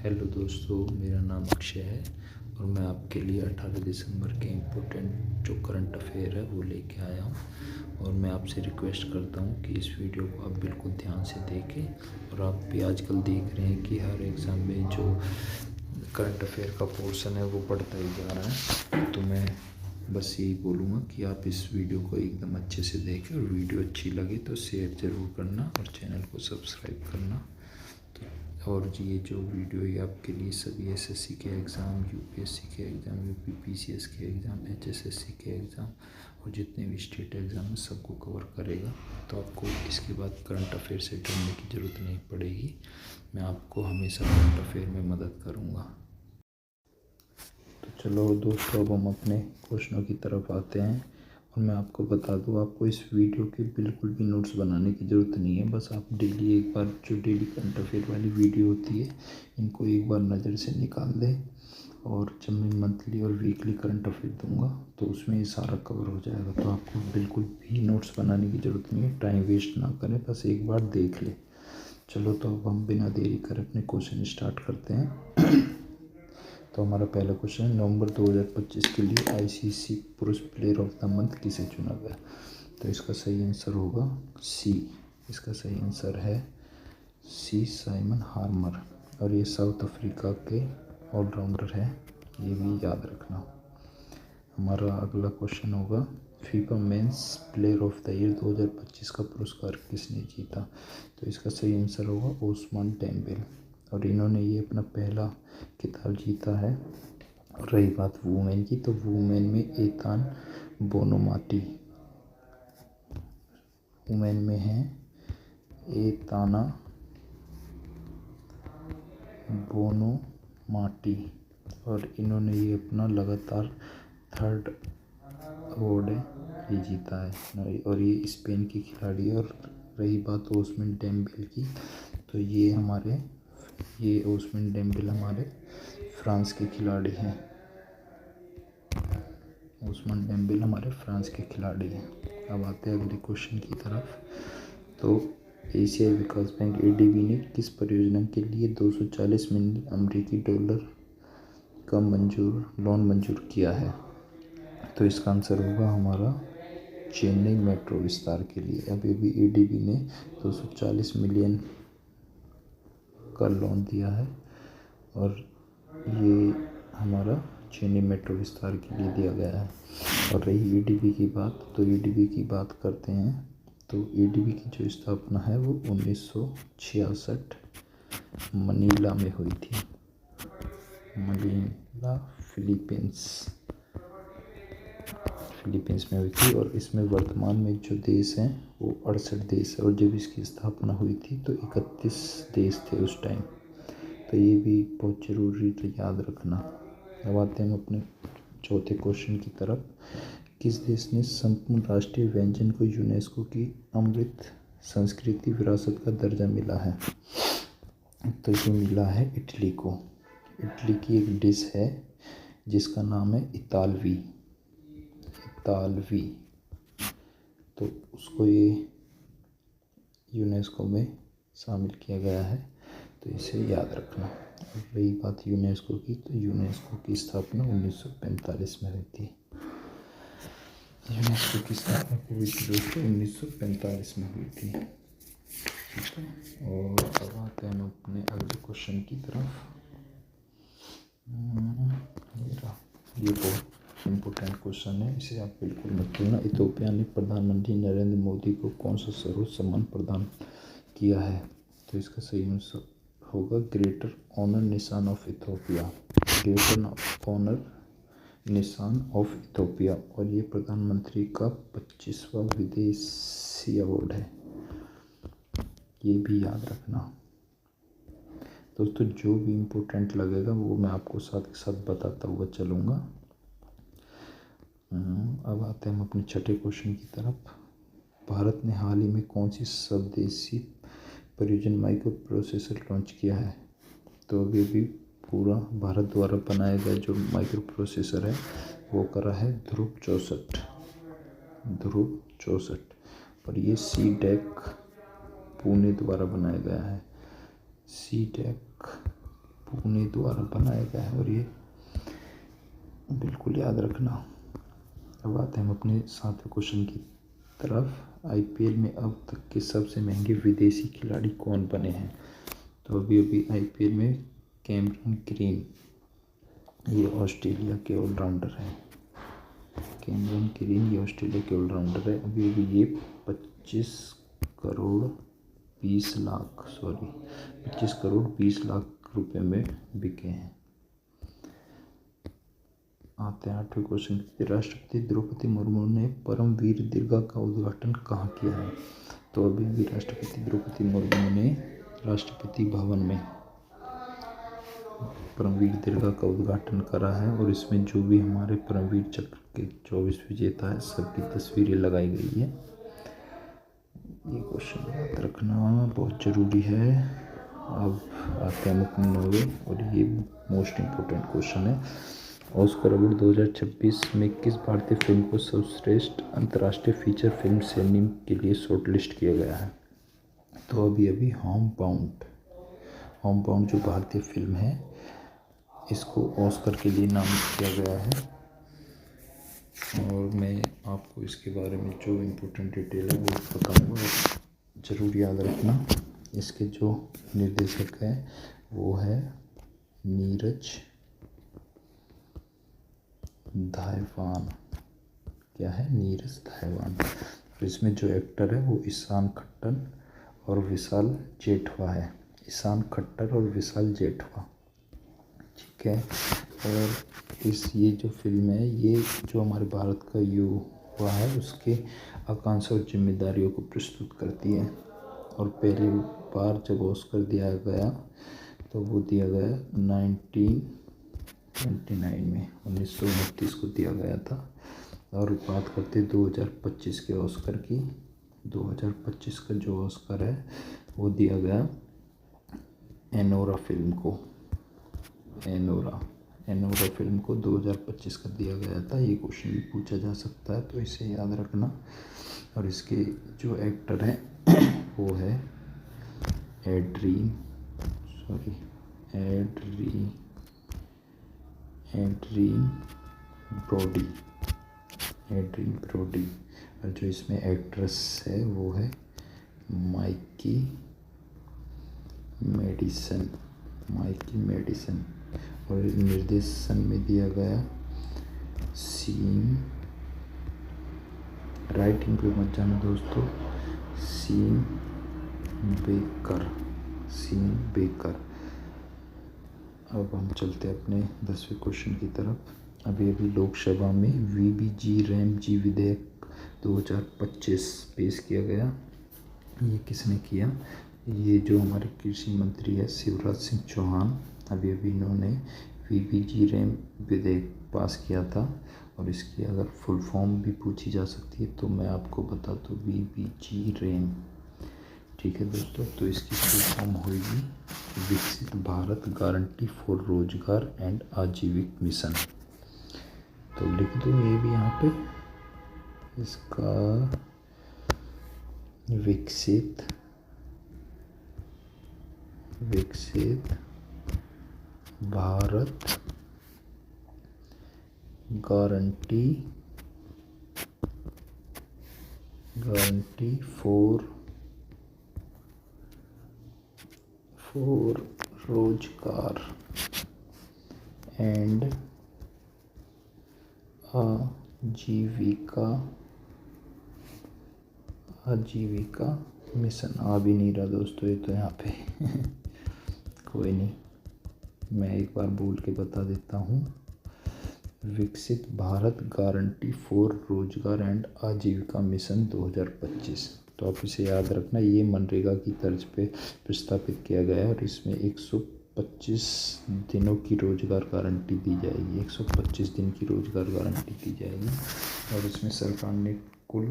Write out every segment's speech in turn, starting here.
Hello दोस्तों, मेरा नाम अक्षय है और मैं आपके लिए 18 दिसंबर के इम्पोर्टेंट जो करंट अफेयर है वो लेके आया हूँ। और मैं आपसे रिक्वेस्ट करता हूँ कि इस वीडियो को आप बिल्कुल ध्यान से देखें। और आप भी आजकल देख रहे हैं कि हर एग्ज़ाम में जो करंट अफेयर का पोर्शन है वो बढ़ता ही जा रहा है। तो मैं बस यही बोलूँगा कि आप इस वीडियो को एकदम अच्छे से देखें और वीडियो अच्छी लगे तो शेयर ज़रूर करना और चैनल को सब्सक्राइब करना। और ये जो वीडियो है आपके लिए सभी एसएससी के एग्ज़ाम, यूपीएससी के एग्ज़ाम, यूपीपीसीएस के एग्ज़ाम, एचएसएससी के एग्ज़ाम और जितने भी स्टेट एग्ज़ाम हैं सबको कवर करेगा। तो आपको इसके बाद करंट अफेयर से डरने की ज़रूरत नहीं पड़ेगी। मैं आपको हमेशा करंट अफेयर में मदद करूँगा। तो चलो दोस्तों, अब हम अपने क्वेश्चनों की तरफ आते हैं। और मैं आपको बता दूं, आपको इस वीडियो के बिल्कुल भी नोट्स बनाने की ज़रूरत नहीं है। बस आप डेली एक बार जो डेली करंट अफेयर वाली वीडियो होती है इनको एक बार नज़र से निकाल दें। और जब मैं मंथली और वीकली करंट अफेयर दूंगा तो उसमें ये सारा कवर हो जाएगा। तो आपको बिल्कुल भी नोट्स बनाने की ज़रूरत नहीं है। टाइम वेस्ट ना करें, बस एक बार देख लें। चलो, तो अब हम बिना देरी कर अपने क्वेश्चन स्टार्ट करते हैं। तो हमारा पहला क्वेश्चन है, नवंबर 2025 के लिए आईसीसी पुरुष प्लेयर ऑफ द मंथ किसे चुना गया? तो इसका सही आंसर होगा सी। इसका सही आंसर है सी, साइमन हार्मर। और ये साउथ अफ्रीका के ऑलराउंडर है, ये भी याद रखना। हमारा अगला क्वेश्चन होगा, FIFA men's player of the year 2025 का पुरस्कार किसने जीता? तो इसका सही आंसर होगा ओस्मान डेम्बेले। और इन्होंने ये अपना पहला खिताब जीता है। और रही बात वुमेन की, तो वुमेन में एतान बोनोमाटी, वुमेन में है एताना बोनोमाटी। और इन्होंने ये अपना लगातार थर्ड अवार्ड है ये जीता है। और ये स्पेन की खिलाड़ी है। और रही बात ओस्मान डेम्बेले की, तो ये ओस्मान डेम्बेले हमारे फ्रांस के खिलाड़ी हैं। ओस्मान डेम्बेले हमारे फ्रांस के खिलाड़ी हैं। अब आते हैं अगले क्वेश्चन की तरफ। तो एशियाई विकास बैंक एडीबी ने किस परियोजना के लिए 240 मिलियन अमेरिकी डॉलर का लोन मंजूर किया है? तो इसका आंसर होगा हमारा चेन्नई मेट्रो विस्तार के लिए। अभी भी एडीबी ने 240 मिलियन का लोन दिया है और ये हमारा चेन्नई मेट्रो विस्तार के लिए दिया गया है। और रही ईडीबी की बात, तो ईडीबी की बात करते हैं। तो ईडीबी की जो स्थापना है वो 1966 मनीला में हुई थी। मनीला फिलीपींस में हुई थी। और इसमें वर्तमान में जो देश हैं वो 68 देश है। और जब इसकी स्थापना हुई थी तो 31 देश थे उस टाइम। तो ये भी बहुत ज़रूरी तो याद रखना। अब आते हैं हम अपने चौथे क्वेश्चन की तरफ। किस देश ने संपूर्ण राष्ट्रीय व्यंजन को यूनेस्को की अमृत संस्कृति विरासत का दर्जा मिला है? तो ये मिला है इटली को। इटली की एक डिश है जिसका नाम है इतालवी। तो उसको ये यूनेस्को में शामिल किया गया है, तो इसे याद रखना। और रही बात यूनेस्को की, तो यूनेस्को की स्थापना 1945 में हुई थी। यूनेस्को की स्थापना पवित्र रूप से 1945 में हुई थी। ठीक है। और अब आते हैं हम अपने अगले क्वेश्चन की तरफ। ये बहुत इम्पोर्टेंट क्वेश्चन है, इसे आप बिल्कुल मत भूलना। इथियोपिया ने प्रधानमंत्री नरेंद्र मोदी को कौन सा सर्वोच्च सम्मान प्रदान किया है? तो इसका सही आंसर होगा ग्रेटर ऑनर निशान ऑफ इथियोपिया। ग्रेटर ऑनर निशान ऑफ इथियोपिया। और ये प्रधानमंत्री का 25वां विदेशी अवार्ड है, ये भी याद रखना। दोस्तों, जो भी इम्पोर्टेंट लगेगा वो मैं आपको साथ के साथ बताता हुआ चलूँगा। अब आते हैं हम अपने छठे क्वेश्चन की तरफ। भारत ने हाल ही में कौन सी स्वदेशी परियोजना माइक्रो प्रोसेसर लॉन्च किया है? तो अभी पूरा भारत द्वारा बनाया गया जो माइक्रो प्रोसेसर है वो करा है ध्रुव 64। और ये सीडेक पुणे द्वारा बनाया गया है। सीडेक पुणे द्वारा बनाया गया है और ये बिल्कुल याद रखना। अब आते हैं हम अपने 7वें क्वेश्चन की तरफ। आईपीएल में अब तक के सबसे महंगे विदेशी खिलाड़ी कौन बने हैं? तो अभी अभी आईपीएल में कैमरन ग्रीन, ये ऑस्ट्रेलिया के ऑलराउंडर हैं। कैमरन ग्रीन ये ऑस्ट्रेलिया के ऑलराउंडर है। अभी अभी ये 25 करोड़ 20 लाख रुपए में बिके हैं। आते हैं 8वें क्वेश्चन की। राष्ट्रपति द्रौपदी मुर्मू ने परमवीर दीर्घा का उद्घाटन कहाँ किया है? तो अभी भी राष्ट्रपति द्रौपदी मुर्मू ने राष्ट्रपति भवन में परमवीर दीर्घा का उद्घाटन करा है और इसमें जो भी हमारे परमवीर चक्र के 24 विजेता है सबकी तस्वीरें लगाई गई है। ये क्वेश्चन याद रखना बहुत ज़रूरी है। अब आते हैं अपने 9वें और ये मोस्ट इम्पोर्टेंट क्वेश्चन है। ऑस्कर अवार्ड 2026 में किस भारतीय फिल्म को सर्वश्रेष्ठ अंतर्राष्ट्रीय फीचर फिल्म श्रेणी के लिए शॉर्टलिस्ट किया गया है? तो अभी अभी होम बाउंड जो भारतीय फिल्म है इसको ऑस्कर के लिए नामित किया गया है। और मैं आपको इसके बारे में जो इम्पोर्टेंट डिटेल है वो बताऊंगा, ज़रूर याद रखना। इसके जो निर्देशक है वो है नीरज धायवान। क्या है? नीरज धायवान। और इसमें जो एक्टर है वो ईशान खट्टर और विशाल जेठवा है। ईशान खट्टर और विशाल जेठवा, ठीक है। और ये जो फिल्म है ये जो हमारे भारत का युवा है उसके आकांक्षा और जिम्मेदारियों को प्रस्तुत करती है। और पहली बार जब ऑस्कर दिया गया तो वो दिया गया 1929 को दिया गया था। और बात करते 2025 के ऑस्कर की। 2025 का जो ऑस्कर है वो दिया गया एनोरा फिल्म को। एनोरा फिल्म को 2025 का दिया गया था। ये क्वेश्चन भी पूछा जा सकता है तो इसे याद रखना। और इसके जो एक्टर हैं वो है एड्रियन ब्रोडी। और जो इसमें एक्ट्रेस है वो है माइकी मेडिसन। और निर्देशन में दिया गया सीन, राइटिंग पे मत जाना दोस्तों, सीन बेकर। अब हम चलते हैं अपने 10वें क्वेश्चन की तरफ। अभी लोकसभा में VBG-RAM-G विधेयक 2025 पेश किया गया। ये किसने किया? ये जो हमारे कृषि मंत्री है शिवराज सिंह चौहान, अभी इन्होंने VBG-RAM विधेयक पास किया था। और इसकी अगर फुल फॉर्म भी पूछी जा सकती है तो मैं आपको बता दूँ VBG-RAM, ठीक है दोस्तों। तो इसकी फुल फॉर्म होगी विकसित भारत गारंटी फॉर रोजगार एंड आजीविका मिशन। तो लिख दो ये भी यहाँ पे, इसका विकसित भारत गारंटी फॉर रोजगार एंड आजीविका मिशन। आ भी नहीं रहा दोस्तों ये तो यहाँ पे कोई नहीं, मैं एक बार बोल के बता देता हूँ। विकसित भारत गारंटी फॉर रोजगार एंड आजीविका मिशन 2025। तो आप इसे याद रखना। ये मनरेगा की तर्ज पे प्रस्तावित किया गया है और इसमें 125 दिनों की रोजगार गारंटी दी जाएगी। 125 दिन की रोजगार गारंटी दी जाएगी। और इसमें सरकार ने कुल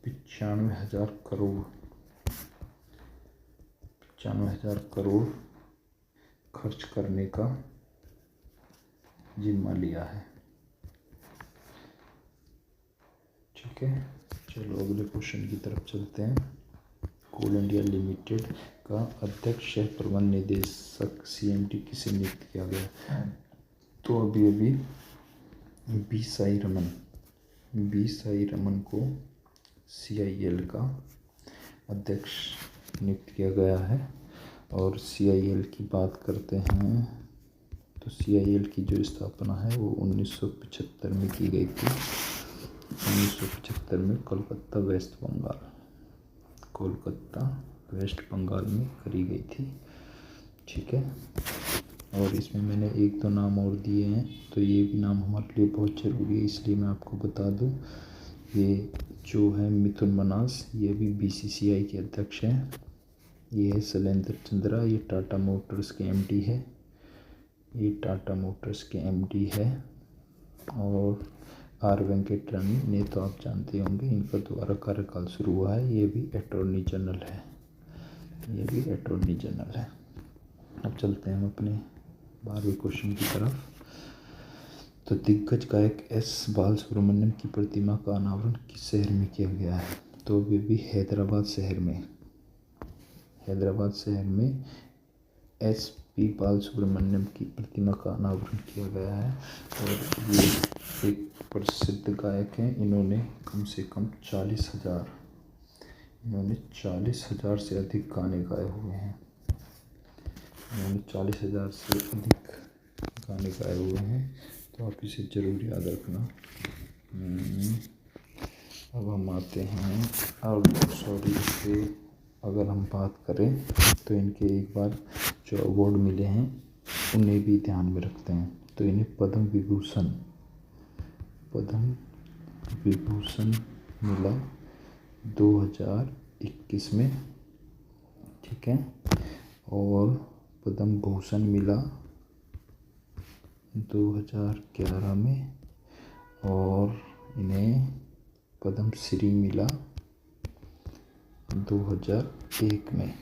95,000 करोड़ खर्च करने का जिम्मा लिया है, ठीक है। चलो अगले क्वेश्चन की तरफ चलते हैं। कोल इंडिया लिमिटेड का अध्यक्ष सह प्रबंध निदेशक CMD किसे नियुक्त किया गया? तो अभी बी साई रमन को CIL का अध्यक्ष नियुक्त किया गया है। और CIL की बात करते हैं तो CIL की जो स्थापना है वो 1975 में की गई थी। 1975 में कोलकाता वेस्ट बंगाल में करी गई थी। ठीक है, और इसमें मैंने एक दो नाम और दिए हैं, तो ये भी नाम हमारे लिए बहुत ज़रूरी है, इसलिए मैं आपको बता दूं। ये जो है मिथुन मनास, ये भी BCCI के अध्यक्ष हैं। ये है शैलेंद्र चंद्रा, ये टाटा मोटर्स के MD है। और R वेंकटरामन ने तो आप जानते होंगे, इनका दोबारा कार्यकाल शुरू हुआ है। ये भी अटॉर्नी जनरल है। अब चलते हैं हम अपने 12वें क्वेश्चन की तरफ। तो दिग्गज गायक S बालसुब्रमण्यम की प्रतिमा का अनावरण किस शहर में किया गया है? तो वे भी हैदराबाद शहर में SP बालसुब्रमण्यम की प्रतिमा का अनावरण किया गया है। और ये एक प्रसिद्ध गायक हैं। इन्होंने कम से कम 40,000 से अधिक गाने गाए हुए हैं। तो आप इसे ज़रूर याद रखना। अब हम आते हैं, इससे अगर हम बात करें तो इनके एक बार जो अवार्ड मिले हैं उन्हें भी ध्यान में रखते हैं। तो इन्हें पद्म विभूषण मिला 2021 में। ठीक है, और पद्म भूषण मिला 2011 में, और इन्हें पद्म श्री मिला 2001 में।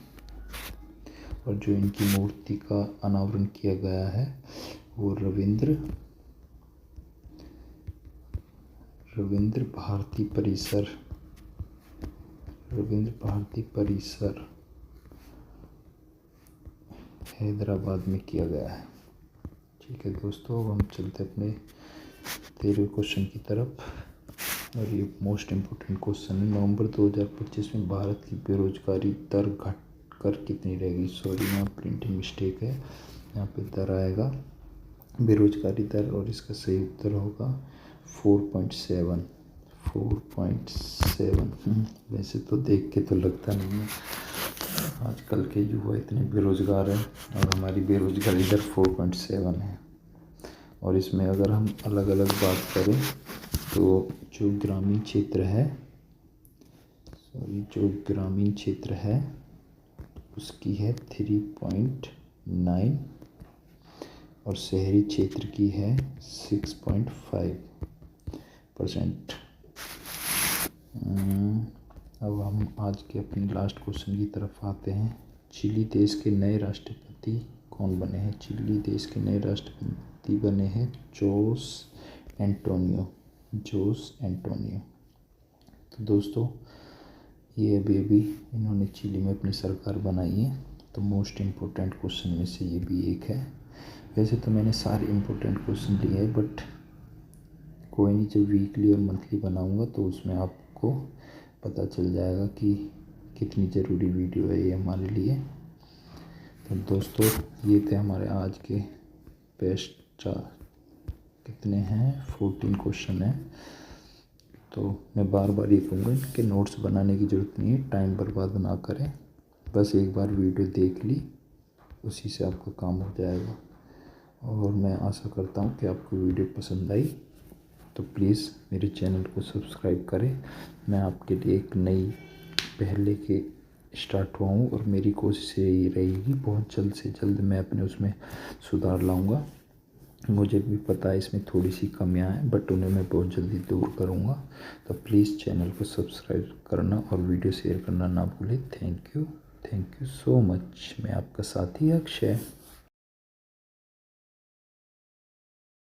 और जो इनकी मूर्ति का अनावरण किया गया है वो रविंद्र भारती परिसर हैदराबाद में किया गया है। ठीक है दोस्तों, अब हम चलते अपने 13वें क्वेश्चन की तरफ। और ये मोस्ट इम्पोर्टेंट क्वेश्चन है। नवंबर 2025 में भारत की बेरोजगारी दर घटकर कितनी रहेगी? सॉरी, यहाँ प्रिंटिंग मिस्टेक है, यहाँ पे दर आएगा बेरोजगारी दर, और इसका सही उत्तर होगा 4.7। वैसे तो देख के तो लगता नहीं है, आजकल के युवा इतने बेरोजगार हैं और हमारी बेरोजगारी दर 4.7 है। और इसमें अगर हम अलग अलग बात करें तो जो ग्रामीण क्षेत्र है उसकी है 3.9 और शहरी क्षेत्र की है 6.5%। अब हम आज के अपने लास्ट क्वेश्चन की तरफ आते हैं। चिली देश के नए राष्ट्रपति कौन बने हैं? चिली देश के नए राष्ट्रपति बने हैं जोस एंटोनियो। तो दोस्तों, ये अभी इन्होंने चिली में अपनी सरकार बनाई है। तो मोस्ट इम्पोर्टेंट क्वेश्चन में से ये भी एक है। वैसे तो मैंने सारे इम्पोर्टेंट क्वेश्चन लिए हैं, बट कोई नहीं, जब वीकली और मंथली बनाऊंगा तो उसमें आपको पता चल जाएगा कि कितनी ज़रूरी वीडियो है ये हमारे लिए। तो दोस्तों, ये थे हमारे आज के बेस्ट कितने हैं 14 क्वेश्चन हैं। तो मैं बार बार ये कहूँगा, इनके नोट्स बनाने की ज़रूरत नहीं है, टाइम बर्बाद ना करें, बस एक बार वीडियो देख ली, उसी से आपका काम हो जाएगा। और मैं आशा करता हूँ कि आपको वीडियो पसंद आई। तो प्लीज़ मेरे चैनल को सब्सक्राइब करें। मैं आपके लिए एक नई पहल लेके स्टार्ट हुआ हूँ और मेरी कोशिश यही रहेगी, बहुत जल्द से जल्द मैं अपने उसमें सुधार लाऊंगा। मुझे भी पता है इसमें थोड़ी सी कमियां हैं, बट उन्हें मैं बहुत जल्दी दूर करूंगा। तो प्लीज़ चैनल को सब्सक्राइब करना और वीडियो शेयर करना ना भूलें। Thank you so much. मैं आपका साथी अक्षय।